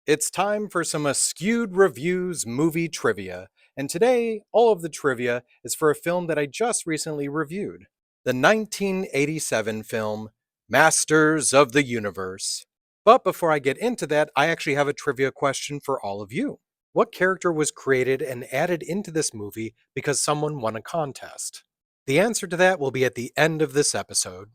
It's time for some Askewed Reviews movie trivia, and today all of the trivia is for a film that I just recently reviewed, the 1987 film Masters of the Universe. But before I get into that, I actually have a trivia question for all of you. What character was created and added into this movie because someone won a contest? The answer to that will be at the end of this episode.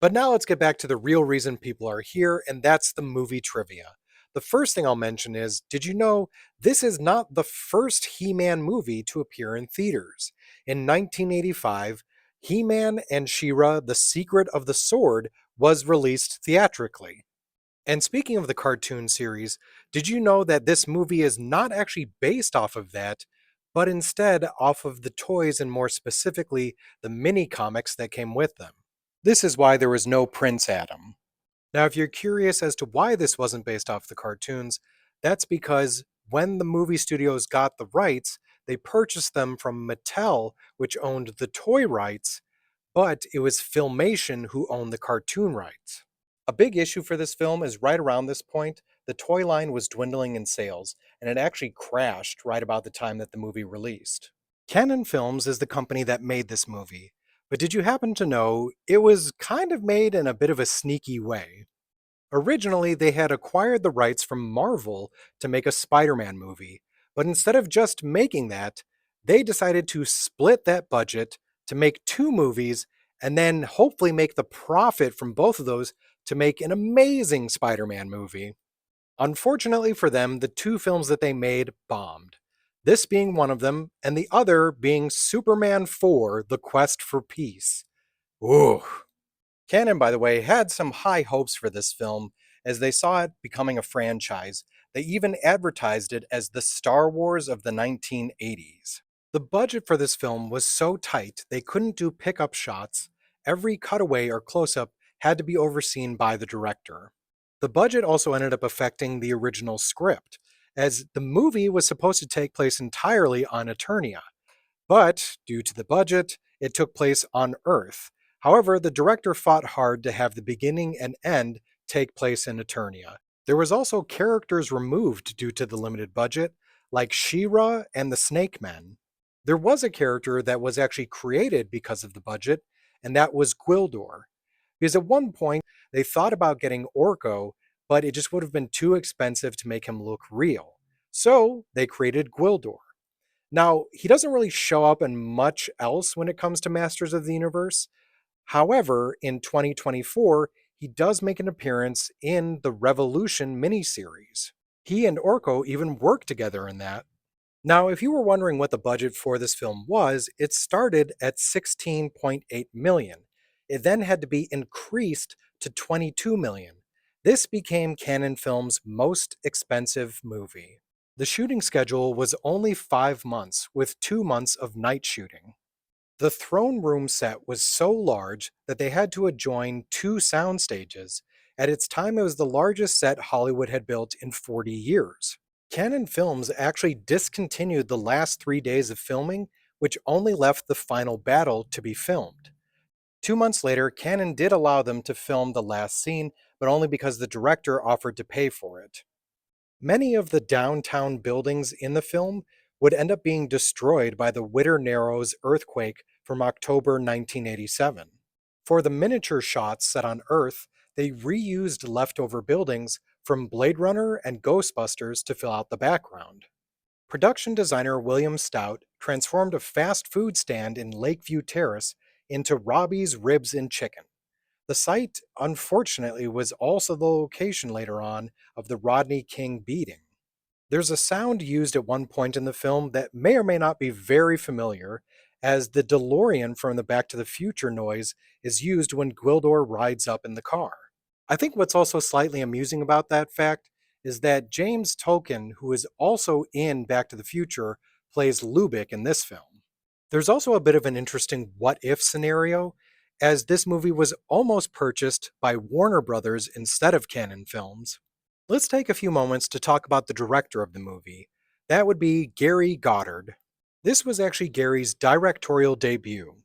But now let's get back to the real reason people are here, and that's the movie trivia. The first thing I'll mention is, did you know this is not the first He-Man movie to appear in theaters? In 1985, He-Man and She-Ra: The Secret of the Sword was released theatrically. And speaking of the cartoon series, did you know that this movie is not actually based off of that, but instead off of the toys and more specifically the mini comics that came with them? This is why there was no Prince Adam. Now, if you're curious as to why this wasn't based off the cartoons, that's because when the movie studios got the rights, they purchased them from Mattel, which owned the toy rights, but it was Filmation who owned the cartoon rights. A big issue for this film is right around this point, the toy line was dwindling in sales, and it actually crashed right about the time that the movie released. Canon Films is the company that made this movie, but did you happen to know it was kind of made in a bit of a sneaky way? Originally, they had acquired the rights from Marvel to make a Spider Man movie, but instead of just making that, they decided to split that budget to make two movies and then hopefully make the profit from both of those to make an amazing Spider Man movie. Unfortunately for them, the two films that they made bombed. This being one of them, and the other being Superman 4: The Quest for Peace. Ooh. Canon, by the way, had some high hopes for this film as they saw it becoming a franchise. They even advertised it as the Star Wars of the 1980s. The budget for this film was so tight they couldn't do pickup shots. Every cutaway or close up had to be overseen by the director. The budget also ended up affecting the original script, as the movie was supposed to take place entirely on Eternia. But, due to the budget, it took place on Earth. However, the director fought hard to have the beginning and end take place in Eternia. There was also characters removed due to the limited budget, like She-Ra and the Snake Men. There was a character that was actually created because of the budget, and that was Gwildor. Because at one point, they thought about getting Orko, but it just would have been too expensive to make him look real. So, they created Gwildor. Now, he doesn't really show up in much else when it comes to Masters of the Universe. However, in 2024, he does make an appearance in the Revolution miniseries. He and Orko even work together in that. Now, if you were wondering what the budget for this film was, it started at 16.8 million. It then had to be increased to 22 million. This became Canon Films' most expensive movie. The shooting schedule was only 5 months, with 2 months of night shooting. The throne room set was so large that they had to adjoin two sound stages. At its time, it was the largest set Hollywood had built in 40 years. Canon Films actually discontinued the last 3 days of filming, which only left the final battle to be filmed. 2 months later, Canon did allow them to film the last scene, but only because the director offered to pay for it. Many of the downtown buildings in the film would end up being destroyed by the Witter Narrows earthquake from October 1987. For the miniature shots set on Earth, they reused leftover buildings from Blade Runner and Ghostbusters to fill out the background. Production designer William Stout transformed a fast food stand in Lakeview Terrace into Robbie's Ribs and Chicken. The site, unfortunately, was also the location later on of the Rodney King beating. There's a sound used at one point in the film that may or may not be very familiar, as the DeLorean from the Back to the Future noise is used when Gwildor rides up in the car. I think what's also slightly amusing about that fact is that James Tolkien, who is also in Back to the Future, plays Lubick in this film. There's also a bit of an interesting what if scenario, as this movie was almost purchased by Warner Brothers instead of Canon Films. Let's take a few moments to talk about the director of the movie. That would be Gary Goddard. This was actually Gary's directorial debut.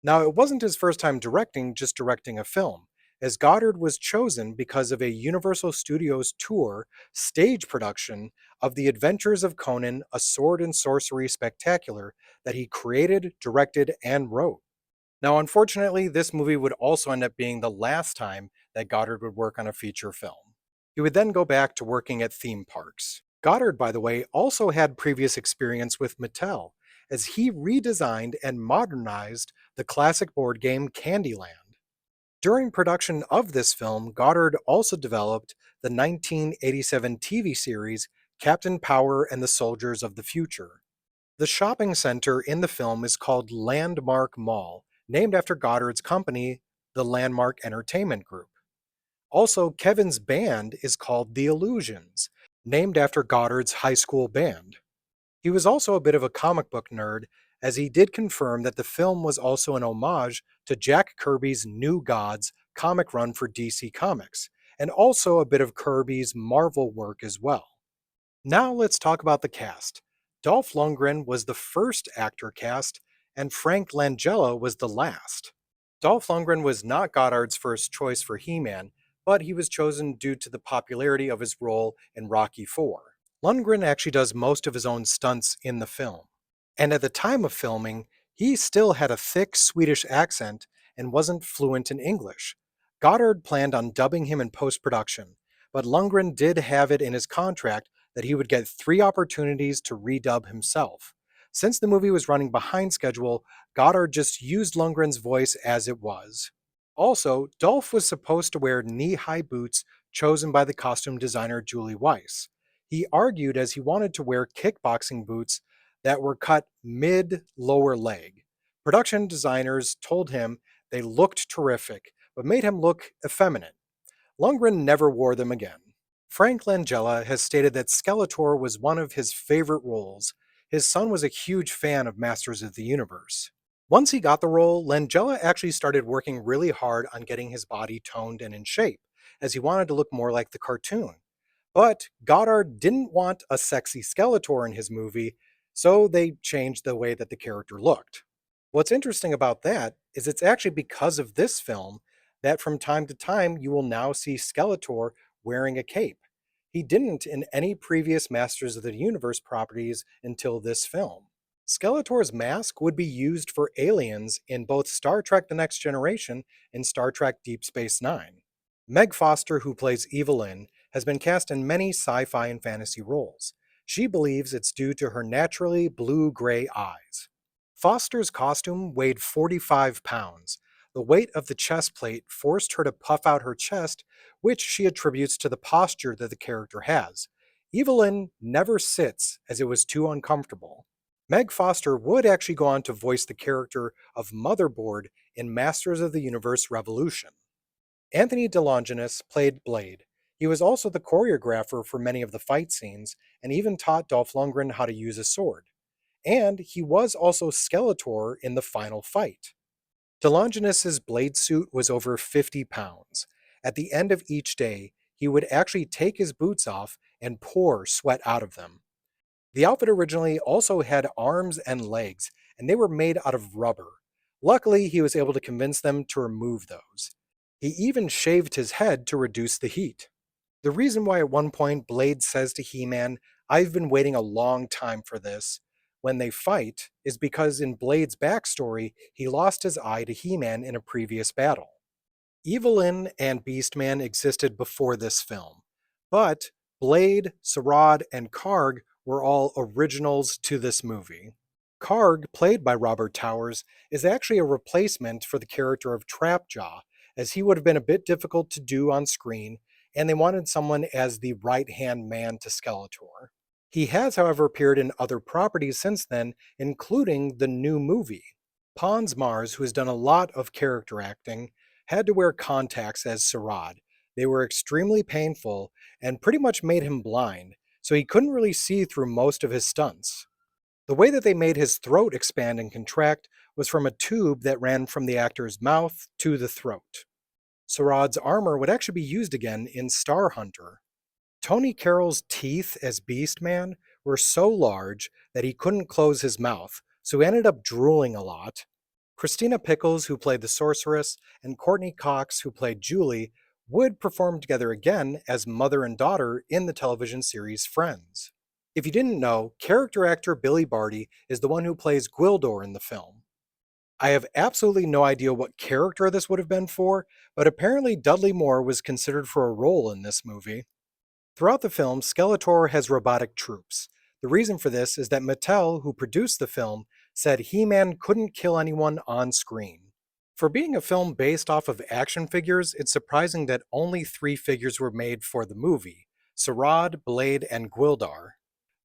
Now, it wasn't his first time directing, just directing a film. as Goddard was chosen because of a Universal Studios tour stage production of The Adventures of Conan, a Sword and Sorcery Spectacular that he created, directed, and wrote. Now, unfortunately, this movie would also end up being the last time that Goddard would work on a feature film. He would then go back to working at theme parks. Goddard, by the way, also had previous experience with Mattel, as he redesigned and modernized the classic board game Candyland. During production of this film, Goddard also developed the 1987 TV series Captain Power and the Soldiers of the Future. The shopping center in the film is called Landmark Mall, named after Goddard's company, the Landmark Entertainment Group. Also, Kevin's band is called The Illusions, named after Goddard's high school band. He was also a bit of a comic book nerd, as he did confirm that the film was also an homage to Jack Kirby's New Gods comic run for DC Comics, and also a bit of Kirby's Marvel work as well. Now let's talk about the cast. Dolph Lundgren was the first actor cast, and Frank Langella was the last. Dolph Lundgren was not Goddard's first choice for He-Man, but he was chosen due to the popularity of his role in Rocky IV. Lundgren actually does most of his own stunts in the film. And at the time of filming, he still had a thick Swedish accent and wasn't fluent in English. Goddard planned on dubbing him in post-production, but Lundgren did have it in his contract that he would get 3 opportunities to redub himself. Since the movie was running behind schedule, Goddard just used Lundgren's voice as it was. Also, Dolph was supposed to wear knee-high boots chosen by the costume designer Julie Weiss. He argued as he wanted to wear kickboxing boots that were cut mid-lower leg. Production designers told him they looked terrific, but made him look effeminate. Lundgren never wore them again. Frank Langella has stated that Skeletor was one of his favorite roles. His son was a huge fan of Masters of the Universe. Once he got the role, Langella actually started working really hard on getting his body toned and in shape, as he wanted to look more like the cartoon. But Goddard didn't want a sexy Skeletor in his movie, so they changed the way that the character looked. What's interesting about that is it's actually because of this film that from time to time you will now see Skeletor wearing a cape. He didn't in any previous Masters of the Universe properties until this film. Skeletor's mask would be used for aliens in both Star Trek The Next Generation and Star Trek Deep Space Nine. Meg Foster, who plays Evelyn, has been cast in many sci-fi and fantasy roles. She believes it's due to her naturally blue-gray eyes. Foster's costume weighed 45 pounds. The weight of the chest plate forced her to puff out her chest, which she attributes to the posture that the character has. Evelyn never sits, as it was too uncomfortable. Meg Foster would actually go on to voice the character of Motherboard in Masters of the Universe Revolution. Anthony DeLonginus played Blade. He was also the choreographer for many of the fight scenes, and even taught Dolph Lundgren how to use a sword. And he was also Skeletor in the final fight. DeLonginus's blade suit was over 50 pounds. At the end of each day, he would actually take his boots off and pour sweat out of them. The outfit originally also had arms and legs, and they were made out of rubber. Luckily, he was able to convince them to remove those. He even shaved his head to reduce the heat. The reason why at one point Blade says to He-Man, "I've been waiting a long time for this," when they fight, is because in Blade's backstory, he lost his eye to He-Man in a previous battle. Evelyn and Beastman existed before this film, but Blade, Sarad, and Karg were all originals to this movie. Karg, played by Robert Towers, is actually a replacement for the character of Trapjaw, as he would have been a bit difficult to do on screen, and they wanted someone as the right-hand man to Skeletor. He has, however, appeared in other properties since then, including the new movie. Pons Mars, who has done a lot of character acting, had to wear contacts as Sarad. They were extremely painful and pretty much made him blind, so he couldn't really see through most of his stunts. The way that they made his throat expand and contract was from a tube that ran from the actor's mouth to the throat. Sarad's armor would actually be used again in Star Hunter. Tony Carroll's teeth as Beastman were so large that he couldn't close his mouth, so he ended up drooling a lot. Christina Pickles, who played the sorceress, and Courtney Cox, who played Julie, would perform together again as mother and daughter in the television series Friends. If you didn't know, character actor Billy Barty is the one who plays Gwildor in the film. I have absolutely no idea what character this would have been for, but apparently Dudley Moore was considered for a role in this movie. Throughout the film, Skeletor has robotic troops. The reason for this is that Mattel, who produced the film, said He-Man couldn't kill anyone on screen. For being a film based off of action figures, it's surprising that only 3 figures were made for the movie: Sarad, Blade, and Gwildar.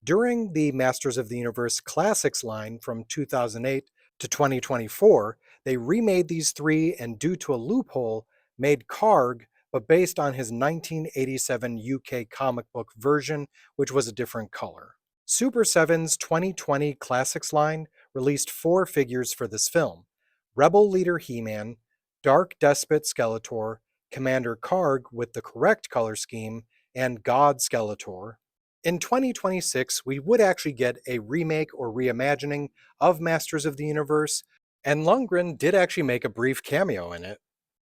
During the Masters of the Universe Classics line from 2008 to 2024, they remade these 3 and, due to a loophole, made Karg, but based on his 1987 UK comic book version, which was a different color. Super 7's 2020 Classics line released 4 figures for this film: Rebel Leader He-Man, Dark Despot Skeletor, Commander Karg with the correct color scheme, and God Skeletor. In 2026, we would actually get a remake or reimagining of Masters of the Universe, and Lundgren did actually make a brief cameo in it.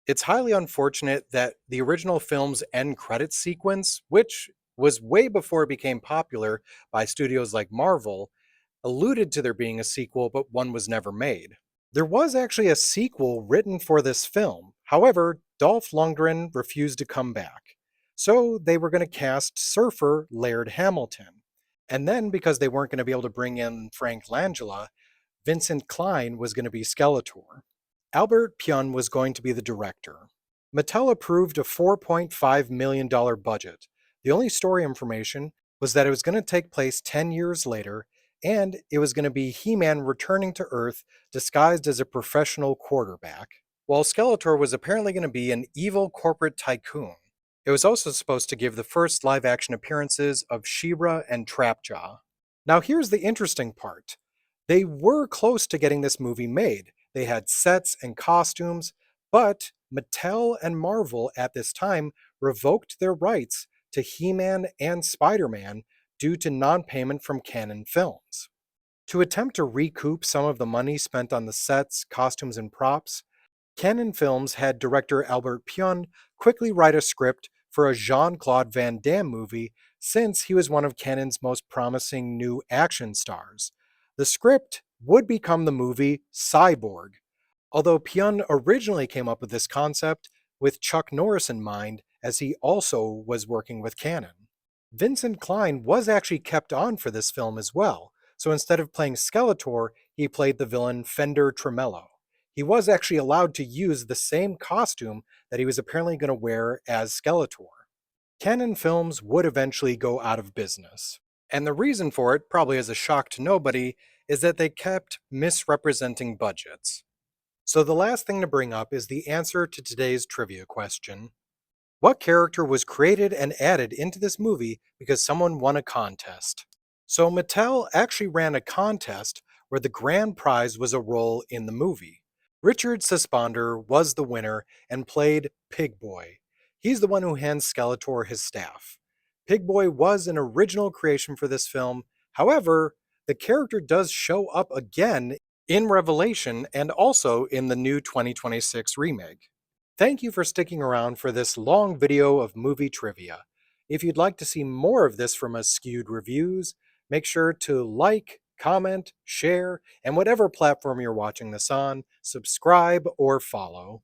It's highly unfortunate that the original film's end credits sequence, which was way before it became popular by studios like Marvel, alluded to there being a sequel, but one was never made. There was actually a sequel written for this film. However, Dolph Lundgren refused to come back. So they were going to cast surfer Laird Hamilton. And then, because they weren't going to be able to bring in Frank Langella, Vincent Klein was going to be Skeletor. Albert Pyun was going to be the director. Mattel approved a $4.5 million budget. The only story information was that it was going to take place 10 years later, and it was going to be He-Man returning to Earth disguised as a professional quarterback, while Skeletor was apparently going to be an evil corporate tycoon. It was also supposed to give the first live-action appearances of She-Ra and Trapjaw. Now here's the interesting part. They were close to getting this movie made. They had sets and costumes, but Mattel and Marvel at this time revoked their rights to He-Man and Spider-Man due to non-payment from Canon Films. To attempt to recoup some of the money spent on the sets, costumes, and props, Canon Films had director Albert Pyun quickly write a script for a Jean-Claude Van Damme movie, since he was one of Canon's most promising new action stars. The script would become the movie Cyborg, although Pyun originally came up with this concept with Chuck Norris in mind, as he also was working with Canon. Vincent Klein was actually kept on for this film as well, so instead of playing Skeletor, he played the villain Fender Tremello. He was actually allowed to use the same costume that he was apparently going to wear as Skeletor. Canon Films would eventually go out of business. And the reason for it, probably as a shock to nobody, is that they kept misrepresenting budgets. So the last thing to bring up is the answer to today's trivia question. What character was created and added into this movie because someone won a contest? So Mattel actually ran a contest where the grand prize was a role in the movie. Richard Susponder was the winner and played Pig Boy. He's the one who hands Skeletor his staff. Pig Boy was an original creation for this film. However, the character does show up again in Revelation and also in the new 2026 remake. Thank you for sticking around for this long video of movie trivia. If you'd like to see more of this from Askewed Reviews, make sure to like, comment, share, and whatever platform you're watching this on, subscribe or follow.